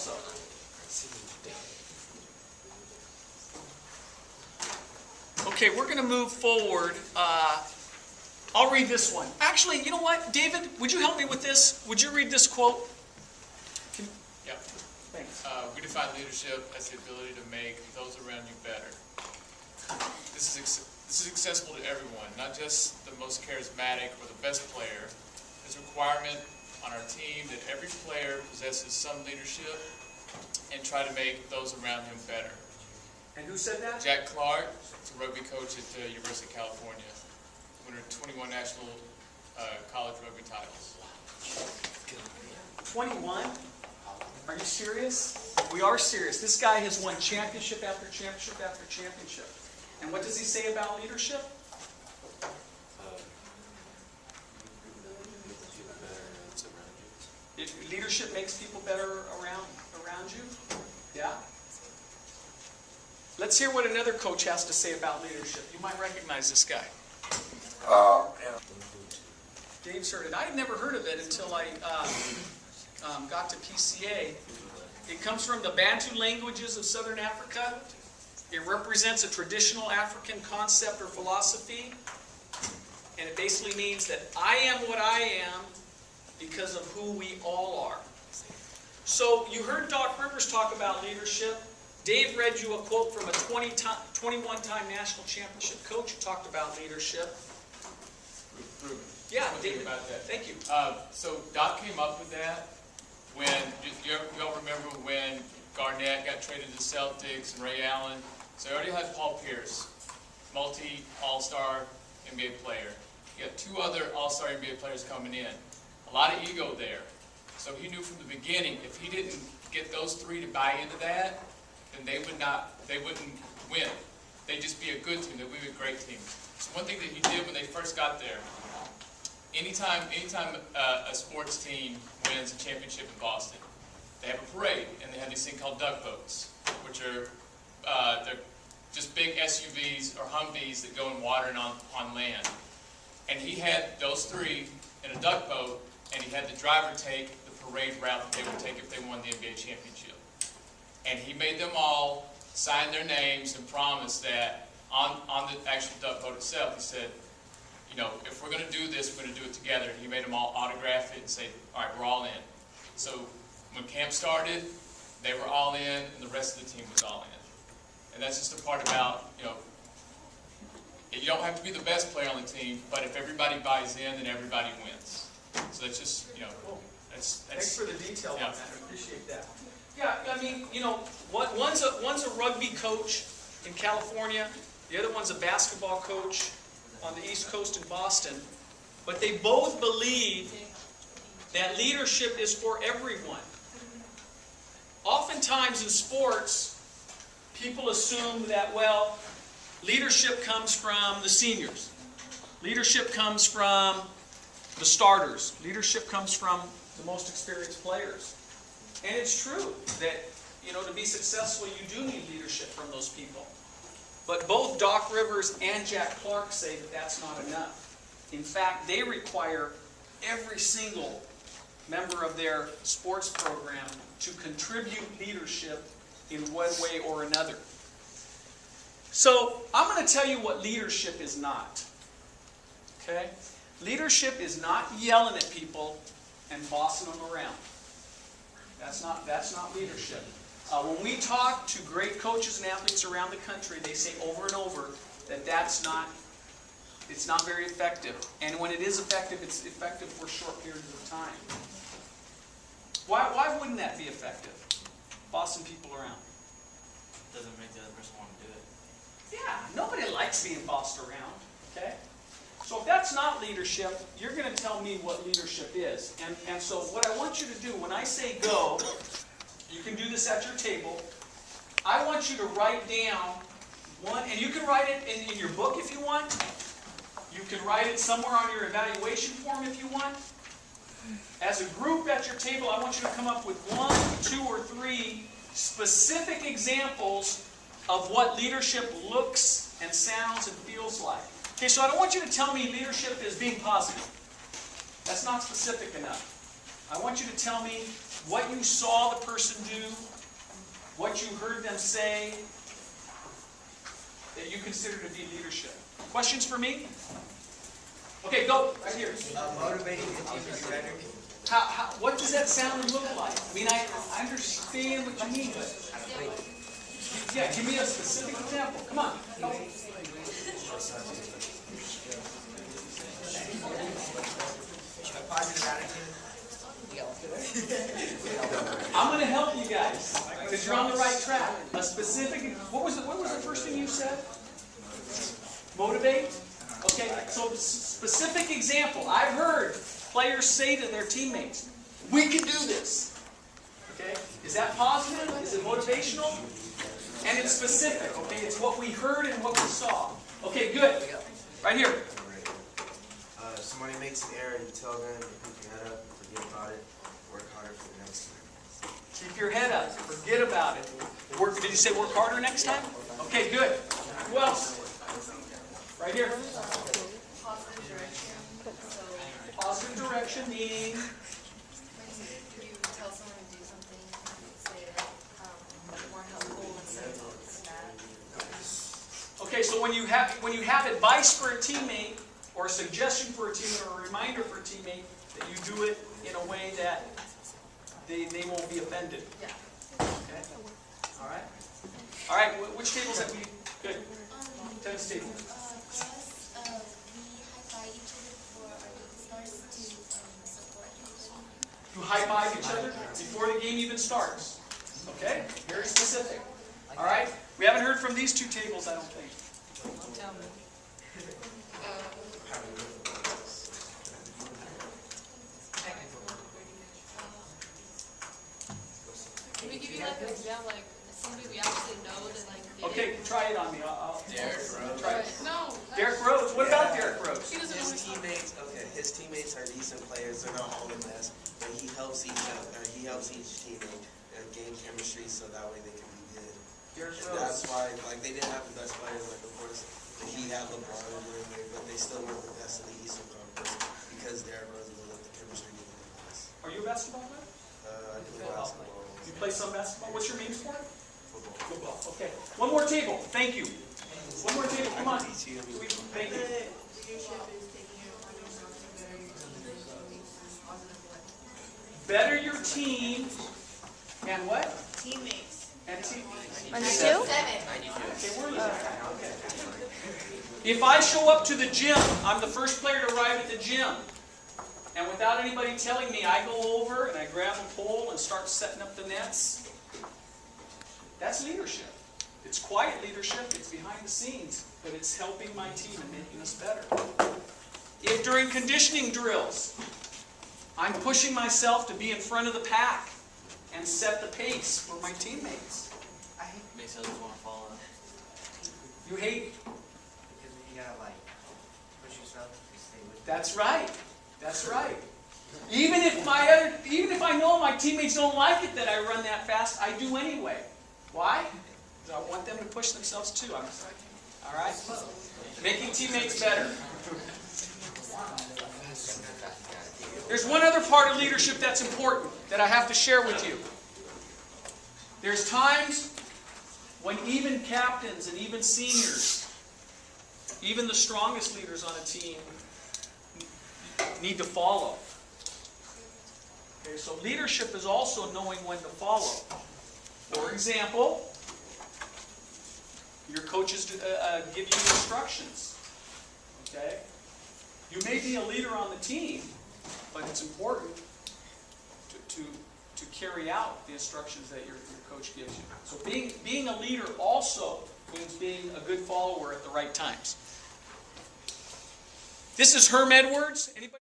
also. Okay, we're going to move forward. I'll read this one. Actually, you know what? David, would you help me with this? Would you read this quote? Yeah. Thanks. We define leadership as the ability to make those around you better. This is accessible to everyone, not just the most charismatic or the best player. It's a requirement on our team that every player possesses some leadership and try to make those around him better. And who said that? Jack Clark, is a rugby coach at the University of California, winner of 21 national college rugby titles. 21? Are you serious? We are serious. This guy has won championship after championship after championship. And what does he say about leadership? Leadership makes people better around you? Yeah? Let's hear what another coach has to say about leadership. You might recognize this guy. Dave's heard it. I had never heard of it until I got to PCA. It comes from the Bantu languages of Southern Africa. It represents a traditional African concept or philosophy. And it basically means that I am what I am because of who we all are. So you heard Doc Rivers talk about leadership. Dave read you a quote from a 21-time national championship coach who talked about leadership. Ruben. Yeah, David. About that. Thank you. So Doc came up with that when, you all remember when Garnett got traded to the Celtics and Ray Allen. So they already had Paul Pierce, multi-all-star NBA player. You got two other all-star NBA players coming in. A lot of ego there. So he knew from the beginning if he didn't get those three to buy into that, then they wouldn't win. They'd just be a good team. They'd be a great team. So one thing that he did when they first got there, anytime a sports team wins a championship in Boston, they have a parade, and they have these things called duck boats, which are they're just big SUVs or Humvees that go in water and on land. And he had those three in a duck boat, and he had the driver take the parade route that they would take if they won the NBA championship. And he made them all sign their names and promise that on the actual duck boat itself, he said, you know, if we're going to do this, we're going to do it together. And he made them all autograph it and say, all right, we're all in. So when camp started, they were all in, and the rest of the team was all in. And that's just the part about, you know, you don't have to be the best player on the team, but if everybody buys in, then everybody wins. So that's just, you know, that's Thanks for the detail yeah. on that. I appreciate that. Yeah, I mean, you know, one's a rugby coach in California. The other one's a basketball coach on the East Coast in Boston. But they both believe that leadership is for everyone. Oftentimes in sports, people assume that, well, leadership comes from the seniors. Leadership comes from the starters. Leadership comes from the most experienced players. And it's true that, you know, to be successful, you do need leadership from those people. But both Doc Rivers and Jack Clark say that that's not enough. In fact, they require every single member of their sports program to contribute leadership in one way or another. So, I'm going to tell you what leadership is not. Okay? Leadership is not yelling at people and bossing them around. That's not leadership. When we talk to great coaches and athletes around the country, they say over and over that it's not very effective. And when it is effective, it's effective for short periods of time. Why wouldn't that be effective? Bossing people around. Doesn't make the other person want to do it. Yeah, nobody likes being bossed around. Okay? So if that's not leadership, you're going to tell me what leadership is. And so what I want you to do, when I say go, you can do this at your table. I want you to write down one, and you can write it in your book if you want. You can write it somewhere on your evaluation form if you want. As a group at your table, I want you to come up with 1, 2, or 3 specific examples of what leadership looks and sounds and feels like. Okay, so I don't want you to tell me leadership is being positive. That's not specific enough. I want you to tell me what you saw the person do, what you heard them say, that you consider to be leadership. Questions for me? Okay, go. Right here. Motivating the team to be better. What does that sound and look like? I mean, I understand what you mean, but yeah, give me a specific example. Come on. Help. A positive attitude. I'm going to help you guys because you're on the right track. A specific. What was the first thing you said? Motivate. Okay. So specific example. I've heard players say to their teammates, "We can do this." Okay. Is that positive? Is it motivational? And it's specific. Okay. It's what we heard and what we saw. Okay. Good. Right here. Somebody makes an error, you tell them to pick your head up, forget about it, work harder for the next time. Keep your head up. Forget about it. Did you say work harder next time? Okay, good. Who else? Right here. Positive direction. So Positive direction meaning when you tell someone to do something, say it more helpful instead of it's bad. okay. So when you have advice for a teammate or a suggestion for a teammate or a reminder for a teammate, that you do it in a way that they won't be offended. Yeah. Okay. All right. All right. Which tables have we? Good. Tennis table. For us, we high-five each other before our game starts to support everybody. You high five each other before the game even starts. Okay. Very specific. All right. We haven't heard from these two tables, I don't think. Can we give you like an example, like somebody we actually know that like did Okay, it? try it on me. I'll Derek Rose. try it. No. Derek Rose. What about Derek Rose? He doesn't His know. teammates, his teammates are decent players. They're not all the best, but he helps each other. He helps each teammate gain chemistry, so that way they can be good. Derek And Rose. that's why, like, they didn't have the best players. Like, of course, he had LeBron and everything, but they still weren't the best in the Eastern Conference because Derrick Rose was the chemistry with the guys. Are you a basketball player? I play basketball. You play some basketball? What's your main sport? Football. Football. Okay. One more table. Thank you. One more table. Come on. Thank you. Leadership is taking it upon yourself to better your team in a positive way. Better your team and what? Teammates. And team. On you 7. two? Okay, where is that? Okay. If I show up to the gym, I'm the first player to arrive at the gym. And without anybody telling me, I go over and I grab a pole and start setting up the nets. That's leadership. It's quiet leadership, it's behind the scenes, but it's helping my team and making us better. If during conditioning drills, I'm pushing myself to be in front of the pack and set the pace for my teammates. Makes others want to follow. You hate? Because you gotta like push yourself to stay with. That's right. That's right. Even if I know my teammates don't like it that I run that fast, I do anyway. Why? Because I want them to push themselves too. All right? Making teammates better. There's one other part of leadership that's important that I have to share with you. There's times when even captains and even seniors, even the strongest leaders on a team, need to follow. Okay, so leadership is also knowing when to follow. For example, your coaches give you instructions. Okay? You may be a leader on the team, but it's important to carry out the instructions that your coach gives you. So being a leader also means being a good follower at the right times. This is Herm Edwards. Anybody?